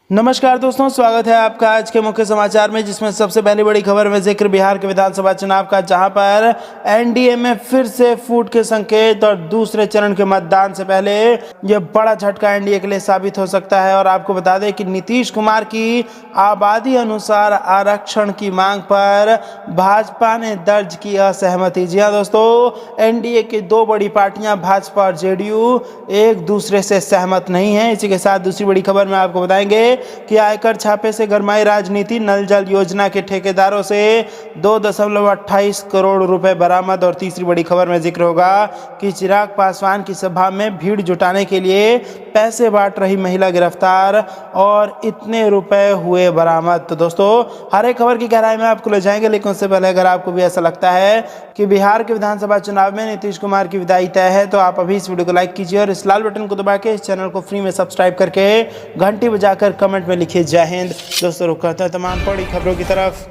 नमस्कार दोस्तों, स्वागत है आपका आज के मुख्य समाचार में, जिसमें सबसे पहली बड़ी खबर में जिक्र बिहार के विधानसभा चुनाव का, जहां पर एनडीए में फिर से फूट के संकेत और दूसरे चरण के मतदान से पहले यह बड़ा झटका एनडीए के लिए साबित हो सकता है। और आपको बता दें कि नीतीश कुमार की आबादी अनुसार आरक्षण की मांग पर भाजपा ने दर्ज की असहमति। जी हाँ दोस्तों, एनडीए की दो बड़ी पार्टियां भाजपा और जेडीयू एक दूसरे से सहमत नहीं है। इसी के साथ दूसरी बड़ी खबर में आपको बताएंगे कि आयकर छापे से गरमाई राजनीति, नल जल योजना के ठेकेदारों से 2.28 करोड़ रुपए बरामद। और तीसरी बड़ी खबर में जिक्र होगा कि चिराग पासवान की सभा में भीड़ जुटाने के लिए पैसे बांट रही महिला गिरफ्तार और इतने रुपए हुए बरामद। तो दोस्तों, हर एक खबर की गहराई में आपको ले जाएंगे, लेकिन उससे पहले अगर आपको भी ऐसा लगता है कि बिहार के विधानसभा चुनाव में नीतीश कुमार की विदाई तय है, तो आप अभी इस वीडियो को लाइक कीजिए और इस लाल बटन को दबा के इस चैनल को फ्री में सब्सक्राइब करके घंटी बजाकर कमेंट में लिखिए जय हिंद। दोस्तों, रुक करते हैं तमाम बड़ी खबरों की तरफ।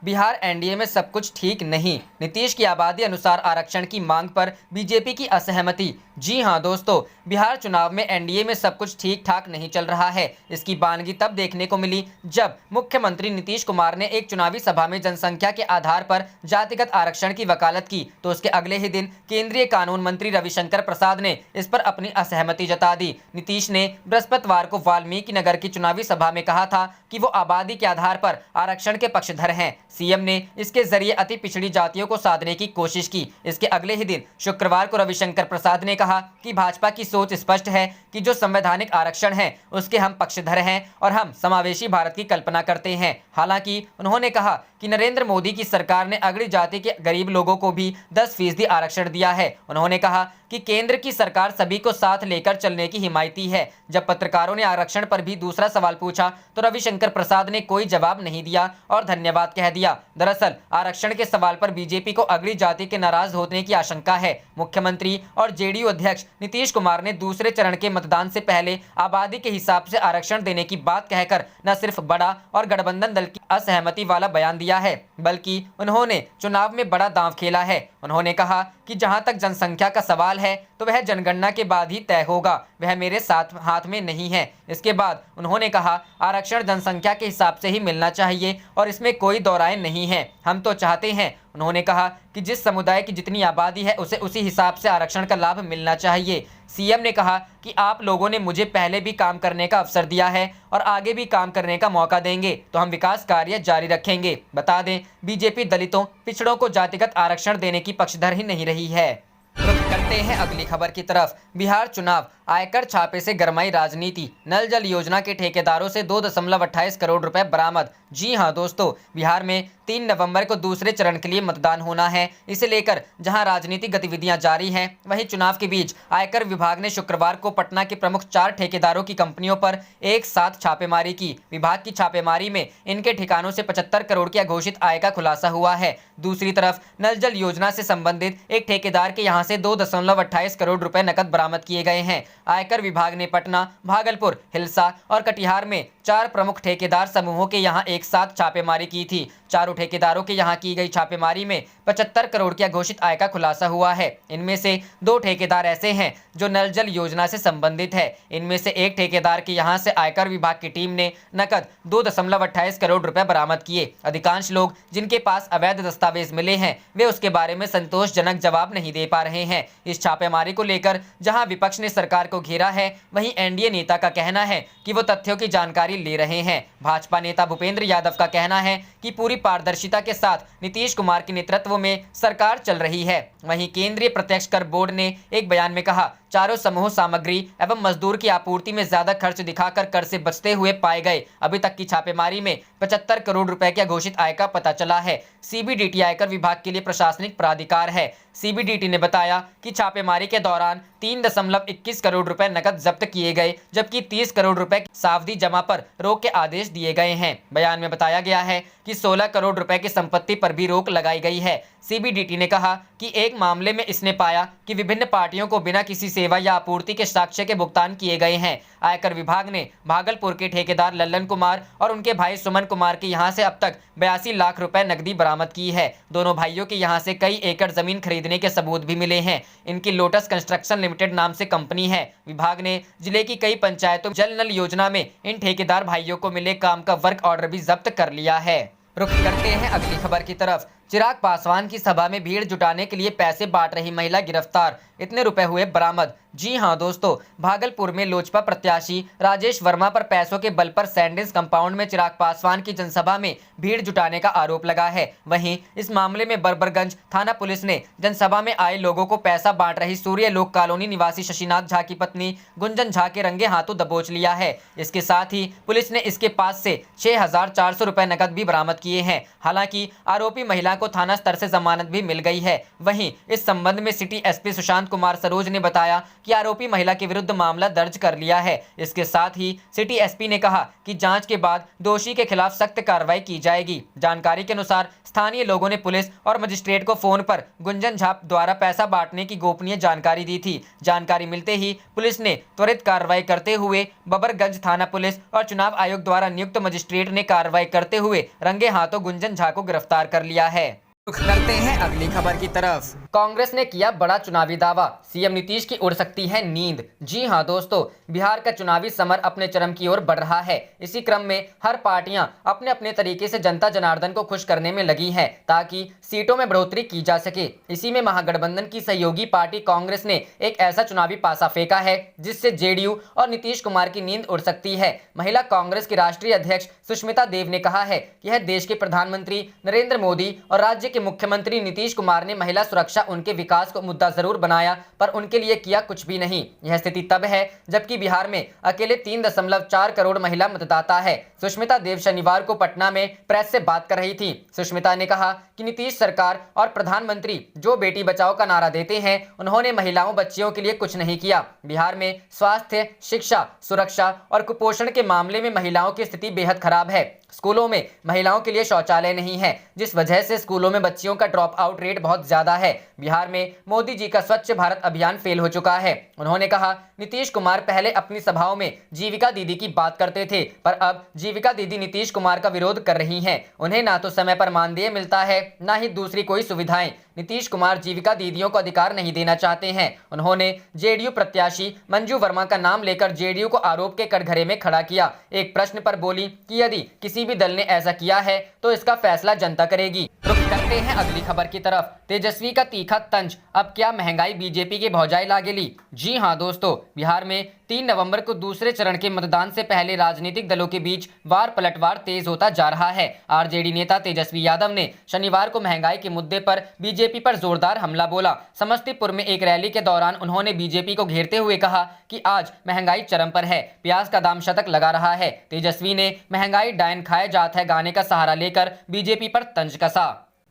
बिहार एनडीए में सब कुछ ठीक नहीं, नीतीश की आबादी अनुसार आरक्षण की मांग पर बीजेपी की असहमति। जी हां दोस्तों, बिहार चुनाव में एनडीए में सब कुछ ठीक ठाक नहीं चल रहा है। इसकी बानगी तब देखने को मिली जब मुख्यमंत्री नीतीश कुमार ने एक चुनावी सभा में जनसंख्या के आधार पर जातिगत आरक्षण की वकालत की, तो उसके अगले ही दिन केंद्रीय कानून मंत्री रविशंकर प्रसाद ने इस पर अपनी असहमति जता दी। नीतीश ने बृहस्पतिवार को वाल्मीकि नगर की चुनावी सभा में कहा था कि वो आबादी के आधार पर आरक्षण के पक्षधर हैं। सीएम ने इसके जरिए अति पिछड़ी जातियों को साधने की कोशिश की। इसके अगले ही दिन शुक्रवार को रविशंकर प्रसाद ने कहा कि भाजपा की सोच स्पष्ट है कि जो संवैधानिक आरक्षण है उसके हम पक्षधर हैं और हम समावेशी भारत की कल्पना करते हैं। हालांकि उन्होंने कहा कि नरेंद्र मोदी की सरकार ने अगड़ी जाति के गरीब लोगों को भी 10% आरक्षण दिया है। उन्होंने कहा कि केंद्र की सरकार सभी को साथ लेकर चलने की हिमायती है। जब पत्रकारों ने आरक्षण पर भी दूसरा सवाल पूछा तो रविशंकर प्रसाद ने कोई जवाब नहीं दिया और धन्यवाद कह दिया। दरअसल आरक्षण के सवाल पर बीजेपी को अगड़ी जाति के नाराज होने की आशंका है। मुख्यमंत्री और जेडीयू अध्यक्ष नीतीश कुमार ने दूसरे चरण के मतदान से पहले आबादी के हिसाब से आरक्षण देने की बात कहकर न सिर्फ बड़ा और गठबंधन दल की असहमति वाला बयान दिया है, बल्कि उन्होंने चुनाव में बड़ा दांव खेला है। उन्होंने कहा कि जहां तक जनसंख्या का सवाल है तो वह जनगणना के बाद ही तय होगा, वह मेरे साथ हाथ में नहीं है। इसके बाद उन्होंने कहा आरक्षण जनसंख्या के हिसाब से ही मिलना चाहिए और इसमें कोई दो राय नहीं है, हम तो चाहते हैं। उन्होंने कहा कि जिस समुदाय की जितनी आबादी है उसे उसी हिसाब से आरक्षण का लाभ मिलना चाहिए। सीएम ने कहा कि आप लोगों ने मुझे पहले भी काम करने का अवसर दिया है और आगे भी काम करने का मौका देंगे तो हम विकास कार्य जारी रखेंगे। बता दें, बीजेपी दलितों, पिछड़ों को जातिगत आरक्षण देने की पक्षधर ही नहीं रही है। रुख करते हैं अगली खबर की तरफ। बिहार चुनाव, आयकर छापे से गरमाई राजनीति, नल जल योजना के ठेकेदारों से 2.28 करोड़ रुपए बरामद। जी हां दोस्तों, बिहार में 3 नवंबर को दूसरे चरण के लिए मतदान होना है। इसे लेकर जहां राजनीतिक गतिविधियां जारी हैं, वहीं चुनाव के बीच आयकर विभाग ने शुक्रवार को पटना के प्रमुख 4 ठेकेदारों की कंपनियों पर एक साथ छापेमारी की। विभाग की छापेमारी में इनके ठिकानों से 75 करोड़ की अघोषित आय का खुलासा हुआ है। दूसरी तरफ नल जल योजना से संबंधित एक ठेकेदार के यहां से 2.28 करोड़ रुपए नकद बरामद किए गए हैं। आयकर विभाग ने पटना, भागलपुर, हिलसा और कटिहार में 4 प्रमुख ठेकेदार समूहों के यहां एक साथ छापेमारी की थी। चारों ठेकेदारों के यहां की गई छापेमारी में 75 करोड़ की घोषित आय का खुलासा हुआ है। इनमें से 2 ठेकेदार ऐसे हैं जो नल जल योजना से संबंधित है। इनमें से एक ठेकेदार के यहां से आयकर विभाग की टीम ने नकद 2.28 करोड़ रुपए बरामद किए। अधिकांश लोग जिनके पास अवैध दस्तावेज मिले हैं, वे उसके बारे में संतोषजनक जवाब नहीं दे पा रहे हैं। इस छापेमारी को लेकर जहां विपक्ष ने सरकार को घेरा है, वहीं एनडीए नेता का कहना है कि वो तथ्यों की जानकारी ले रहे हैं। भाजपा नेता भूपेंद्र यादव का कहना है कि पूरी पारदर्शिता के साथ नीतीश कुमार के नेतृत्व में सरकार चल रही है। वहीं केंद्रीय प्रत्यक्ष कर बोर्ड ने एक बयान में कहा, चारों समूह सामग्री एवं मजदूर की आपूर्ति में ज्यादा खर्च दिखाकर कर से बचते हुए पाए गए। अभी तक की छापेमारी में 75 करोड़ रुपए की घोषित आय का पता चला है। सीबीडीटी आयकर विभाग के लिए प्रशासनिक प्राधिकार है। सीबीडीटी ने बताया कि छापेमारी के दौरान 3.21 करोड़ रुपए नकद जब्त किए गए, जबकि 30 करोड़ रुपए सावधि जमा पर रोक के आदेश दिए गए हैं। बयान में बताया गया है कि 16 करोड़ रुपए की संपत्ति पर भी रोक लगाई गई है। सीबीडीटी ने कहा कि 1 एक मामले में इसने पाया कि विभिन्न पार्टियों को बिना किसी सेवा या आपूर्ति के साक्ष्य के भुगतान किए गए हैं। आयकर विभाग ने भागलपुर के ठेकेदार लल्लन कुमार और उनके भाई सुमन कुमार के यहां से अब तक 82 लाख रुपए नकदी बरामद की है। दोनों भाइयों के यहां से कई एकड़ जमीन खरीदने के सबूत भी मिले हैं। इनकी लोटस कंस्ट्रक्शन लिमिटेड नाम से कंपनी है। विभाग ने जिले की कई पंचायतों जल नल योजना में इन ठेकेदार भाइयों को मिले काम का वर्क ऑर्डर भी जब्त कर लिया है। रुख करते हैं अगली खबर की तरफ। चिराग पासवान की सभा में भीड़ जुटाने के लिए पैसे बांट रही महिला गिरफ्तार, इतने रुपए हुए बरामद। जी हां दोस्तों, भागलपुर में लोजपा प्रत्याशी राजेश वर्मा पर पैसों के बल पर सैंडिस कंपाउंड में चिराग पासवान की जनसभा में भीड़ जुटाने का आरोप लगा है। वहीं इस मामले में बरबरगंज थाना पुलिस ने जनसभा में आए लोगों को पैसा बांट रही सूर्य लोक कॉलोनी निवासी शशिनाथ झा की पत्नी गुंजन झा के रंगे हाथों दबोच लिया है। इसके साथ ही पुलिस ने इसके पास से 6,400 रुपए नकद भी बरामद किए हैं। हालांकि आरोपी महिला को थाना स्तर से जमानत भी मिल गई है। वहीं इस संबंध में सिटी एसपी सुशांत कुमार सरोज ने बताया कि आरोपी महिला के विरुद्ध मामला दर्ज कर लिया है। इसके साथ ही सिटी एसपी ने कहा कि जांच के बाद दोषी के खिलाफ सख्त कार्रवाई की जाएगी। जानकारी के अनुसार स्थानीय लोगों ने पुलिस और मजिस्ट्रेट को फोन पर गुंजन झा द्वारा पैसा बांटने की गोपनीय जानकारी दी थी। जानकारी मिलते ही पुलिस ने त्वरित कार्रवाई करते हुए बबरगंज थाना पुलिस और चुनाव आयोग द्वारा नियुक्त मजिस्ट्रेट ने कार्रवाई करते हुए रंगे हाथों गुंजन झा को गिरफ्तार कर लिया है। रुख करते हैं अगली खबर की तरफ। कांग्रेस ने किया बड़ा चुनावी दावा, सीएम नीतीश की उड़ सकती है नींद। जी हां दोस्तों, बिहार का चुनावी समर अपने चरम की ओर बढ़ रहा है। इसी क्रम में हर पार्टियां अपने अपने तरीके से जनता जनार्दन को खुश करने में लगी हैं ताकि सीटों में बढ़ोतरी की जा सके। इसी में महागठबंधन की सहयोगी पार्टी कांग्रेस ने एक ऐसा चुनावी पासा फेंका है जिससे जेडीयू और नीतीश कुमार की नींद उड़ सकती है। महिला कांग्रेस की राष्ट्रीय अध्यक्ष सुष्मिता देव ने कहा है कि यह देश के प्रधानमंत्री नरेंद्र मोदी और राज्य के मुख्यमंत्री नीतीश कुमार ने महिला सुरक्षा उनके विकास को मुद्दा जरूर बनाया, पर उनके लिए किया कुछ भी नहीं। यह स्थिति तब है जबकि बिहार में अकेले 3.4 करोड़ महिला मतदाता है। सुष्मिता देव शनिवार को पटना में प्रेस से बात कर रही थी। सुष्मिता ने कहा कि नीतीश सरकार और प्रधानमंत्री जो बेटी बचाओ का नारा देते हैं, उन्होंने महिलाओं बच्चियों के लिए कुछ नहीं किया। बिहार में स्वास्थ्य, शिक्षा, सुरक्षा और कुपोषण के मामले में महिलाओं की स्थिति बेहद खराब है। स्कूलों में महिलाओं के लिए शौचालय नहीं है, जिस वजह से स्कूलों में बच्चियों का ड्रॉप आउट रेट बहुत ज्यादा है। बिहार में मोदी जी का स्वच्छ भारत अभियान फेल हो चुका है। उन्होंने कहा नीतीश कुमार पहले अपनी सभाओं में जीविका दीदी की बात करते थे, पर अब जीविका दीदी नीतीश कुमार का विरोध कर रही हैं। उन्हें ना तो समय पर मानदेय मिलता है, ना ही दूसरी कोई सुविधाएं। नीतीश कुमार जीविका दीदियों को अधिकार नहीं देना चाहते हैं। उन्होंने जेडीयू प्रत्याशी मंजू वर्मा का नाम लेकर जेडीयू को आरोप के कटघरे में खड़ा किया। एक प्रश्न पर बोली कि यदि किसी भी दल ने ऐसा किया है तो इसका फैसला जनता करेगी। रुख करते हैं अगली खबर की तरफ। तेजस्वी का तीखा तंज, अब क्या महंगाई बीजेपी के भौजाई लागेली। जी हां दोस्तों, बिहार में 3 नवंबर को दूसरे चरण के मतदान से पहले राजनीतिक दलों के बीच वार पलटवार तेज होता जा रहा है। आरजेडी नेता तेजस्वी यादव ने शनिवार को महंगाई के मुद्दे पर बीजेपी पर जोरदार हमला बोला। समस्तीपुर में एक रैली के दौरान उन्होंने बीजेपी को घेरते हुए कहा कि आज महंगाई चरम पर है, प्याज का दाम शतक लगा रहा है। तेजस्वी ने महंगाई डायन खाए जात है गाने का सहारा लेकर बीजेपी पर तंज कसा।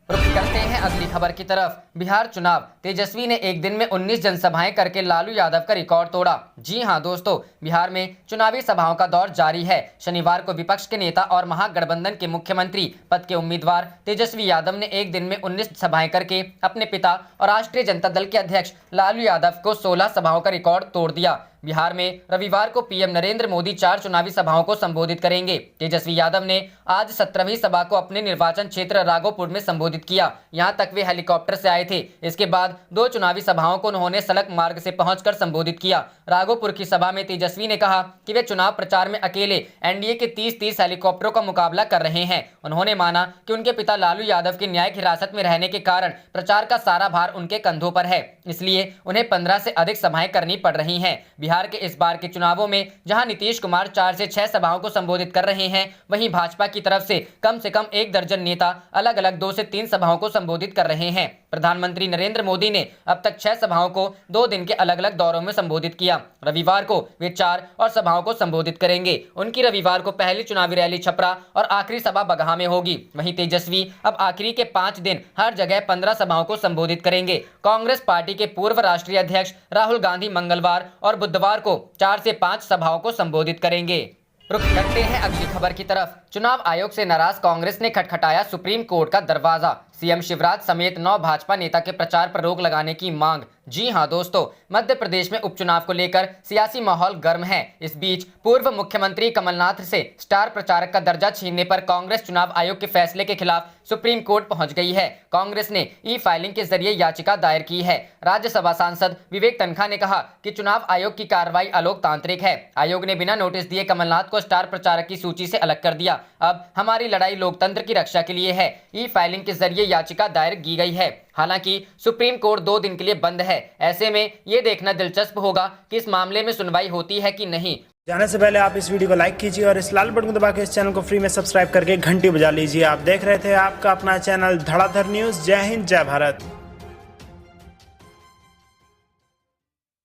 रुख करते हैं अगली खबर की तरफ। बिहार चुनाव, तेजस्वी ने एक दिन में 19 जनसभाएं करके लालू यादव का रिकॉर्ड तोड़ा। जी हां दोस्तों, बिहार में चुनावी सभाओं का दौर जारी है। शनिवार को विपक्ष के नेता और महागठबंधन के मुख्यमंत्री पद के उम्मीदवार तेजस्वी यादव ने एक दिन में 19 सभाएं करके अपने पिता और राष्ट्रीय जनता दल के अध्यक्ष लालू यादव को 16 सभाओं का रिकॉर्ड तोड़ दिया। बिहार में रविवार को पीएम नरेंद्र मोदी 4 चुनावी सभाओं को संबोधित करेंगे। तेजस्वी यादव ने आज 17वीं सभा को अपने निर्वाचन क्षेत्र राघोपुर में संबोधित किया। यहां तक वे हेलीकॉप्टर से आए थे। इसके बाद 2 चुनावी सभाओं को उन्होंने सड़क मार्ग से पहुंचकर संबोधित किया। राघोपुर की सभा में तेजस्वी ने कहा कि वे चुनाव प्रचार में अकेले एनडीए के 30 हेलीकॉप्टरों का मुकाबला कर रहे हैं। उन्होंने माना कि उनके पिता लालू यादव की न्यायिक हिरासत में रहने के कारण प्रचार का सारा भार उनके कंधों पर है, इसलिए उन्हें 15 से अधिक सभाएं करनी पड़ रही हैं। बिहार के इस बार के चुनावों में जहां नीतीश कुमार 4 से 6 सभाओं को संबोधित कर रहे हैं, वहीं भाजपा की तरफ से कम 1 दर्जन नेता अलग अलग 2 से 3 सभाओं को संबोधित कर रहे हैं। प्रधानमंत्री नरेंद्र मोदी ने अब तक 6 सभाओं को 2 दिन के अलग अलग दौरों में संबोधित किया। रविवार को वे 4 और सभाओं को संबोधित करेंगे। उनकी रविवार को पहली चुनावी रैली छपरा और आखिरी सभा बगहा में होगी। वहीं तेजस्वी अब आखिरी के 5 दिन हर जगह 15 सभाओं को संबोधित करेंगे। कांग्रेस पार्टी के पूर्व राष्ट्रीय अध्यक्ष राहुल गांधी मंगलवार और बुधवार को 4 से 5 सभाओं को संबोधित करेंगे। रुख करते हैं अगली खबर की तरफ। चुनाव आयोग से नाराज कांग्रेस ने खटखटाया सुप्रीम कोर्ट का दरवाजा। सीएम शिवराज समेत 9 भाजपा नेता के प्रचार पर रोक लगाने की मांग। जी हां दोस्तों, मध्य प्रदेश में उपचुनाव को लेकर सियासी माहौल गर्म है। इस बीच पूर्व मुख्यमंत्री कमलनाथ से स्टार प्रचारक का दर्जा छीनने पर कांग्रेस चुनाव आयोग के फैसले के खिलाफ सुप्रीम कोर्ट पहुंच गई है। कांग्रेस ने ई फाइलिंग के जरिए याचिका दायर की है। राज्यसभा सांसद विवेक तन्खा ने कहा कि चुनाव आयोग की कार्रवाई अलोकतांत्रिक है। आयोग ने बिना नोटिस दिए कमलनाथ को स्टार प्रचारक की सूची से अलग कर दिया। अब हमारी लड़ाई लोकतंत्र की रक्षा के लिए है। ई फाइलिंग के जरिए याचिका दायर की गई है। हालांकि सुप्रीम कोर्ट 2 दिन के लिए बंद है। ऐसे में ये देखना दिलचस्प होगा कि इस मामले में सुनवाई होती है कि नहीं। जाने से पहले आप इस वीडियो को लाइक कीजिए और इस लाल बटन को दबा के इस चैनल को फ्री में सब्सक्राइब करके घंटी बजा लीजिए। आप देख रहे थे आपका अपना चैनल धड़ाधड़ न्यूज। जय हिंद, जय भारत।